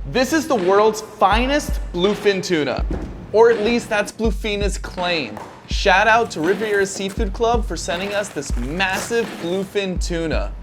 This is the world's finest bluefin tuna, or at least that's Bluefina's claim. Shout out to Riviera Seafood Club for sending us this massive bluefin tuna.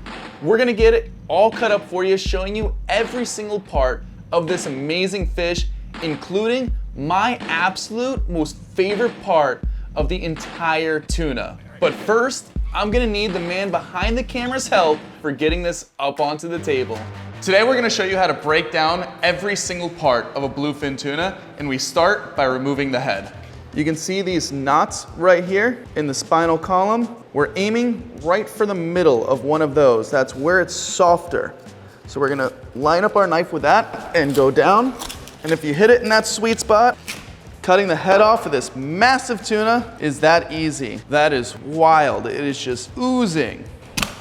We're gonna get it all cut up for you, showing you every single part of this amazing fish, including my absolute most favorite part of the entire tuna. But first, I'm gonna need the man behind the camera's help for getting this up onto the table. Today we're gonna show you how to break down every single part of a bluefin tuna, and we start by removing the head. You can see these knots right here in the spinal column. We're aiming right for the middle of one of those. That's where it's softer. So we're gonna line up our knife with that and go down. And if you hit it in that sweet spot, cutting the head off of this massive tuna is that easy. That is wild. It is just oozing.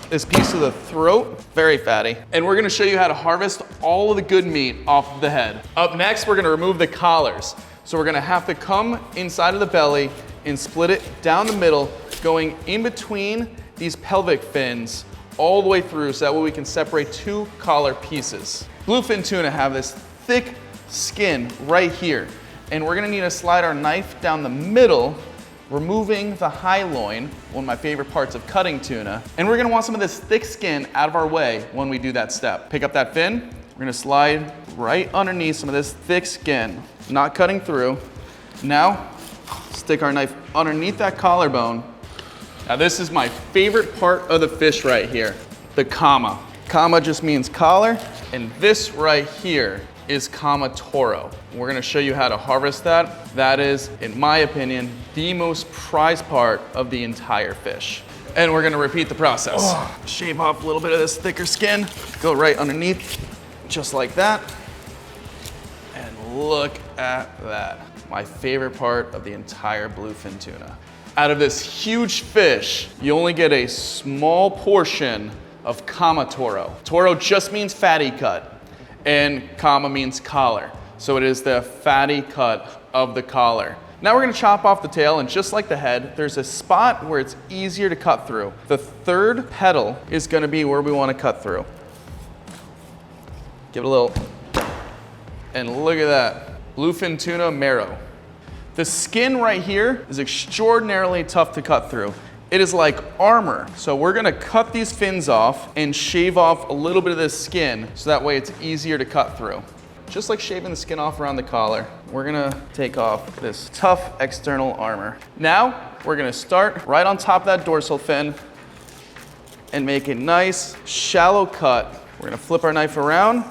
This piece of the throat, very fatty. And we're gonna show you how to harvest all of the good meat off of the head. Up next, we're gonna remove the collars. So we're gonna have to come inside of the belly and split it down the middle, going in between these pelvic fins all the way through, so that way we can separate two collar pieces. Bluefin tuna have this thick skin right here, and we're gonna need to slide our knife down the middle, removing the high loin, one of my favorite parts of cutting tuna. And we're gonna want some of this thick skin out of our way when we do that step. Pick up that fin, we're gonna slide right underneath some of this thick skin, not cutting through. Now, stick our knife underneath that collarbone. Now this is my favorite part of the fish right here, the kama. Kama just means collar, and this right here is kama toro. We're gonna show you how to harvest that. That is, in my opinion, the most prized part of the entire fish. And we're gonna repeat the process. Shave off a little bit of this thicker skin, go right underneath, just like that. And look at that. My favorite part of the entire bluefin tuna. Out of this huge fish, you only get a small portion of kama toro. Toro just means fatty cut, and kama means collar. So it is the fatty cut of the collar. Now we're gonna chop off the tail, and just like the head, there's a spot where it's easier to cut through. The third petal is gonna be where we wanna cut through. Give it a little, and look at that, bluefin tuna marrow. The skin right here is extraordinarily tough to cut through. It is like armor. So we're gonna cut these fins off and shave off a little bit of this skin, so that way it's easier to cut through. Just like shaving the skin off around the collar, we're gonna take off this tough external armor. Now, we're gonna start right on top of that dorsal fin and make a nice shallow cut. We're gonna flip our knife around,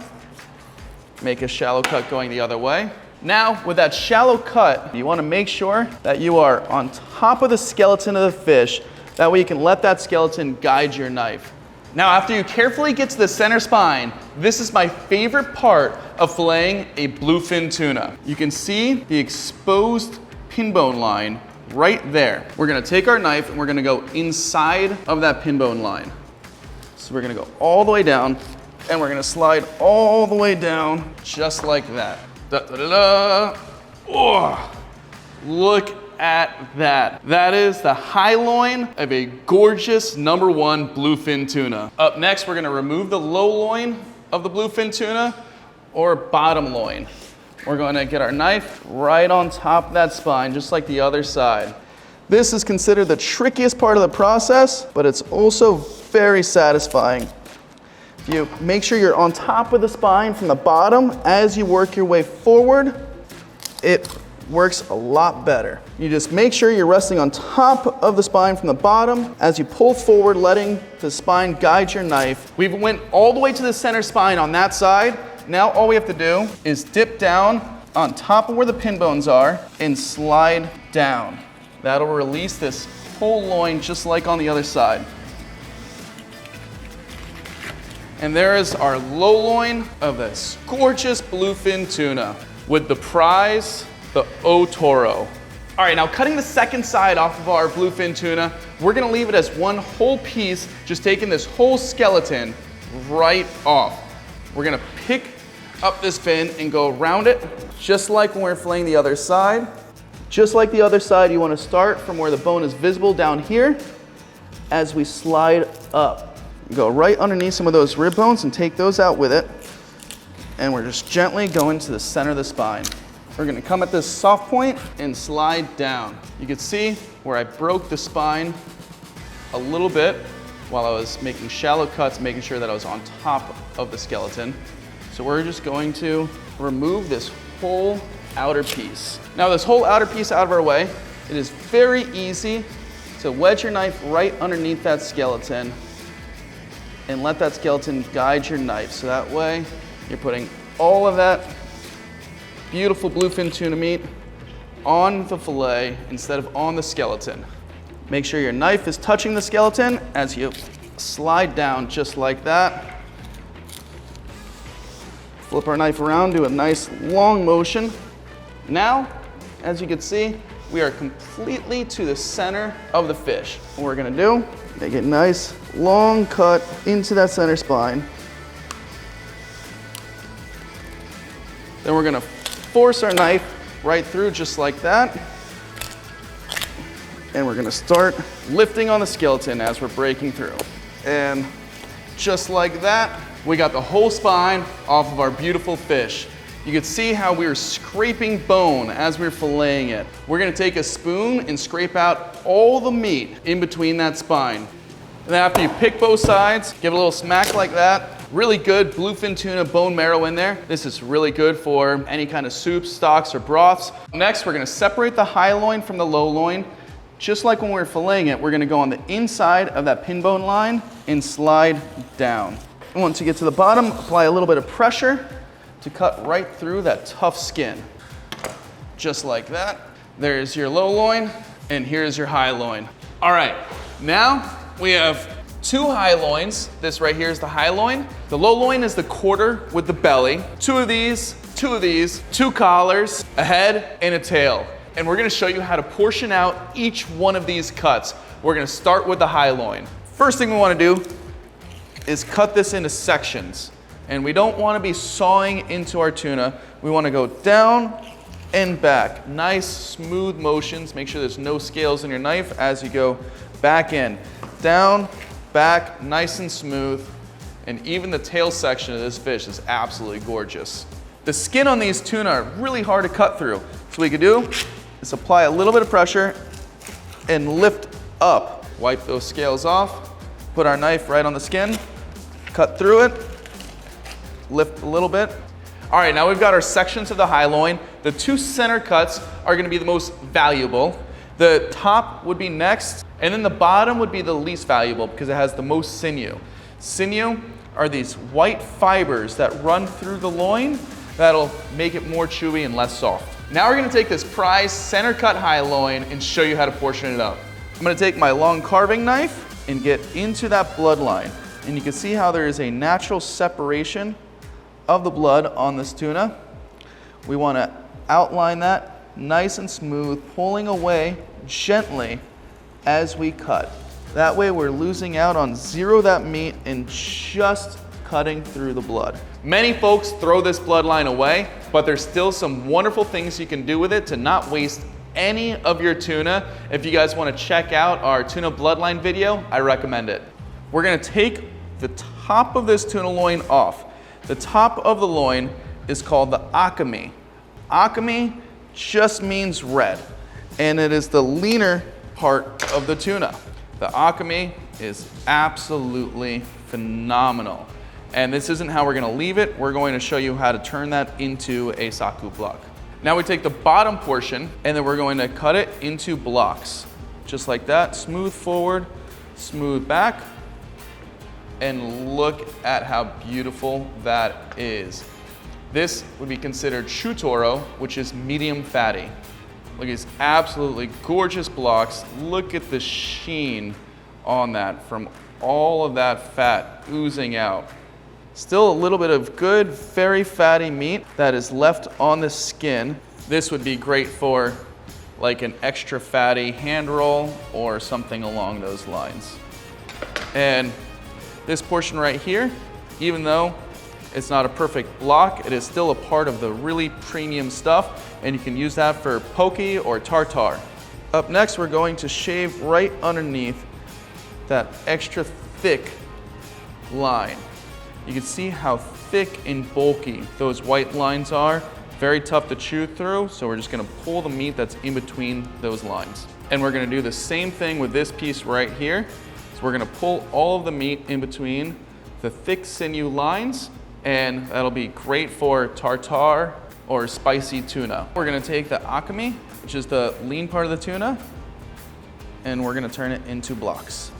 make a shallow cut going the other way. Now, with that shallow cut, you wanna make sure that you are on top of the skeleton of the fish. That way you can let that skeleton guide your knife. Now, after you carefully get to the center spine, this is my favorite part of filleting a bluefin tuna. You can see the exposed pin bone line right there. We're gonna take our knife and we're gonna go inside of that pin bone line. So we're gonna go all the way down, and we're gonna slide all the way down, just like that. Da, da, da, da. Oh, look at that. That is the high loin of a gorgeous #1 bluefin tuna. Up next, we're gonna remove the low loin of the bluefin tuna, or bottom loin. We're gonna get our knife right on top of that spine, just like the other side. This is considered the trickiest part of the process, but it's also very satisfying. You make sure you're on top of the spine from the bottom as you work your way forward. It works a lot better. You just make sure you're resting on top of the spine from the bottom as you pull forward, letting the spine guide your knife. We went all the way to the center spine on that side. Now all we have to do is dip down on top of where the pin bones are and slide down. That'll release this whole loin just like on the other side. And there is our low loin of this gorgeous bluefin tuna with the prize, the O Toro. All right, now cutting the second side off of our bluefin tuna, we're gonna leave it as one whole piece, just taking this whole skeleton right off. We're gonna pick up this fin and go around it, just like when we're filleting the other side. Just like the other side, you wanna start from where the bone is visible down here as we slide up. Go right underneath some of those rib bones and take those out with it. and we're just gently going to the center of the spine. We're gonna come at this soft point and slide down. You can see where I broke the spine a little bit while I was making shallow cuts, making sure that I was on top of the skeleton. So we're just going to remove this whole outer piece. Now this whole outer piece out of our way, it is very easy to wedge your knife right underneath that skeleton and let that skeleton guide your knife. So that way you're putting all of that beautiful bluefin tuna meat on the fillet instead of on the skeleton. Make sure your knife is touching the skeleton as you slide down just like that. Flip our knife around, do a nice long motion. Now, as you can see, we are completely to the center of the fish. What we're gonna do, make a nice long cut into that center spine. Then we're gonna force our knife right through just like that. And we're gonna start lifting on the skeleton as we're breaking through. And just like that, we got the whole spine off of our beautiful fish. You can see how we were scraping bone as we were filleting it. We're gonna take a spoon and scrape out all the meat in between that spine. And then after you pick both sides, give it a little smack like that. Really good bluefin tuna bone marrow in there. This is really good for any kind of soups, stocks, or broths. Next, we're gonna separate the high loin from the low loin. Just like when we were filleting it, we're gonna go on the inside of that pin bone line and slide down. And once you get to the bottom, apply a little bit of pressure to cut right through that tough skin. Just like that. There's your low loin, and here's your high loin. All right, now we have two high loins. This right here is the high loin. The low loin is the quarter with the belly. Two of these, two collars, a head, and a tail. And we're gonna show you how to portion out each one of these cuts. We're gonna start with the high loin. First thing we wanna do is cut this into sections. And we don't wanna be sawing into our tuna. We wanna go down and back. Nice, smooth motions. Make sure there's no scales in your knife as you go back in. Down, back, nice and smooth. And even the tail section of this fish is absolutely gorgeous. The skin on these tuna are really hard to cut through. So what we can do is apply a little bit of pressure and lift up. Wipe those scales off, put our knife right on the skin, cut through it, lift a little bit. All right, now we've got our sections of the high loin. The two center cuts are gonna be the most valuable. The top would be next, and then the bottom would be the least valuable because it has the most sinew. Sinew are these white fibers that run through the loin that'll make it more chewy and less soft. Now we're gonna take this prized center cut high loin and show you how to portion it up. I'm gonna take my long carving knife and get into that bloodline. And you can see how there is a natural separation of the blood on this tuna. We wanna outline that nice and smooth, pulling away gently as we cut. That way we're losing out on zero that meat and just cutting through the blood. Many folks throw this bloodline away, but there's still some wonderful things you can do with it to not waste any of your tuna. If you guys wanna check out our tuna bloodline video, I recommend it. We're gonna take the top of this tuna loin off. The top of the loin is called the akami. Akami just means red, and it is the leaner part of the tuna. The akami is absolutely phenomenal. And this isn't how we're gonna leave it. We're going to show you how to turn that into a Saku block. Now we take the bottom portion and then we're going to cut it into blocks. Just like that, smooth forward, smooth back. And look at how beautiful that is. This would be considered chutoro, which is medium fatty. Look at these absolutely gorgeous blocks. Look at the sheen on that from all of that fat oozing out. Still a little bit of good, very fatty meat that is left on the skin. This would be great for like an extra fatty hand roll or something along those lines. And this portion right here, even though it's not a perfect block, it is still a part of the really premium stuff, and you can use that for poke or tartare. Up next, we're going to shave right underneath that extra thick line. You can see how thick and bulky those white lines are. Very tough to chew through, so we're just gonna pull the meat that's in between those lines. And we're gonna do the same thing with this piece right here. So we're gonna pull all of the meat in between the thick sinew lines, and that'll be great for tartare or spicy tuna. We're gonna take the akami, which is the lean part of the tuna, and we're gonna turn it into blocks.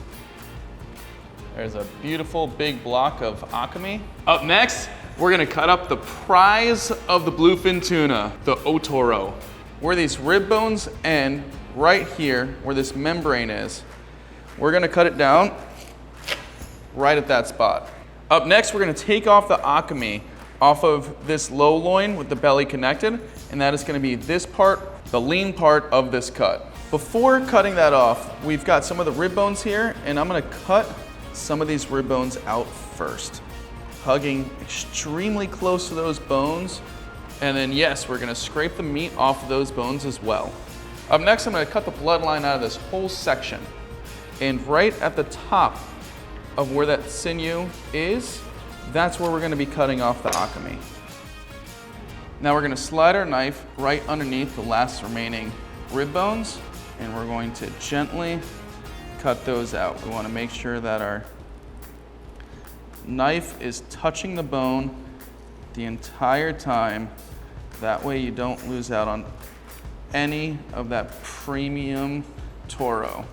There's a beautiful big block of akami. Up next, we're gonna cut up the prize of the bluefin tuna, the otoro. Where these rib bones end, right here, where this membrane is, we're gonna cut it down right at that spot. Up next, we're gonna take off the akami off of this low loin with the belly connected, and that is gonna be this part, the lean part of this cut. Before cutting that off, we've got some of the rib bones here, and I'm gonna cut some of these rib bones out first, hugging extremely close to those bones. And then yes, we're gonna scrape the meat off of those bones as well. Up next, I'm gonna cut the bloodline out of this whole section. And right at the top of where that sinew is, that's where we're gonna be cutting off the akami. Now we're gonna slide our knife right underneath the last remaining rib bones, and we're going to gently cut those out. We wanna make sure that our knife is touching the bone the entire time. That way you don't lose out on any of that premium toro.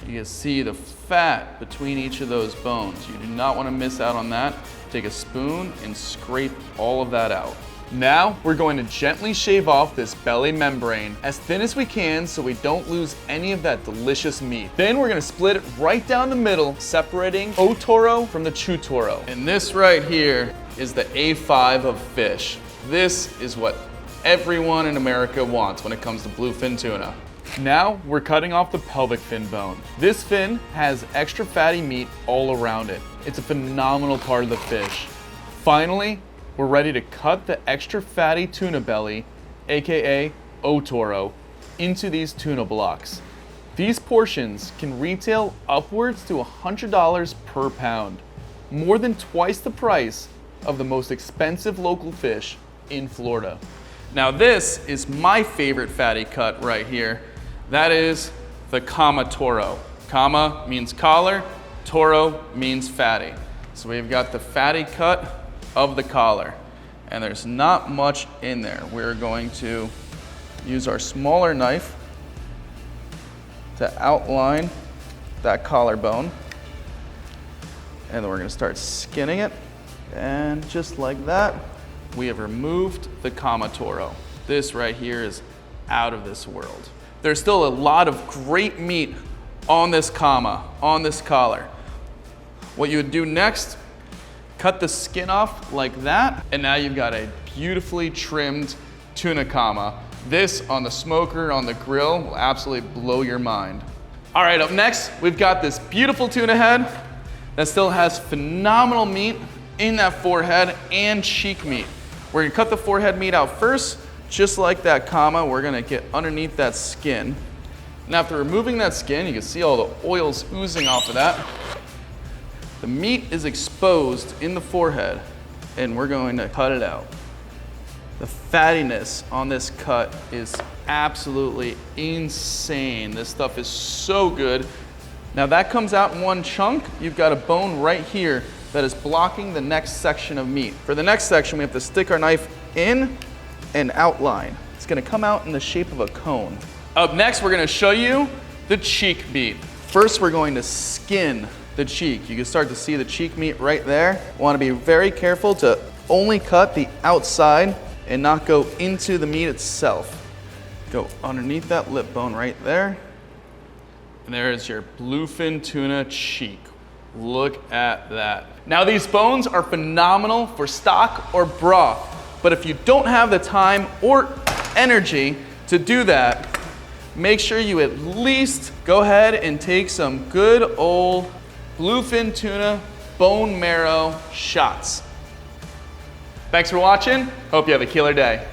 You can see the fat between each of those bones. You do not want to miss out on that. Take a spoon and scrape all of that out. Now, we're going to gently shave off this belly membrane as thin as we can so we don't lose any of that delicious meat. Then we're gonna split it right down the middle, separating otoro from the chutoro. And this right here is the A5 of fish. This is what everyone in America wants when it comes to bluefin tuna. Now, we're cutting off the pelvic fin bone. This fin has extra fatty meat all around it. It's a phenomenal part of the fish. Finally, we're ready to cut the extra fatty tuna belly, AKA otoro, into these tuna blocks. These portions can retail upwards to $100 per pound, more than twice the price of the most expensive local fish in Florida. Now this is my favorite fatty cut right here. That is the kama toro. Kama means collar, toro means fatty. So we've got the fatty cut of the collar, and there's not much in there. We're going to use our smaller knife to outline that collarbone, and then we're gonna start skinning it, and just like that, we have removed the kama toro. This right here is out of this world. There's still a lot of great meat on this kama, on this collar. What you would do next, cut the skin off like that, and now you've got a beautifully trimmed tuna kama. This on the smoker, on the grill, will absolutely blow your mind. All right, up next, we've got this beautiful tuna head that still has phenomenal meat in that forehead and cheek meat. We're gonna cut the forehead meat out first, just like that kama. We're gonna get underneath that skin. And after removing that skin, you can see all the oils oozing off of that. The meat is exposed in the forehead, and we're going to cut it out. The fattiness on this cut is absolutely insane. This stuff is so good. Now that comes out in one chunk. You've got a bone right here that is blocking the next section of meat. For the next section, we have to stick our knife in and outline. It's gonna come out in the shape of a cone. Up next, we're gonna show you the cheek meat. First, we're going to skin the cheek. You can start to see the cheek meat right there. Want to be very careful to only cut the outside and not go into the meat itself. Go underneath that lip bone right there. And there is your bluefin tuna cheek. Look at that. Now these bones are phenomenal for stock or broth, but if you don't have the time or energy to do that, make sure you at least go ahead and take some good old bluefin tuna bone marrow shots. Thanks for watching. Hope you have a killer day.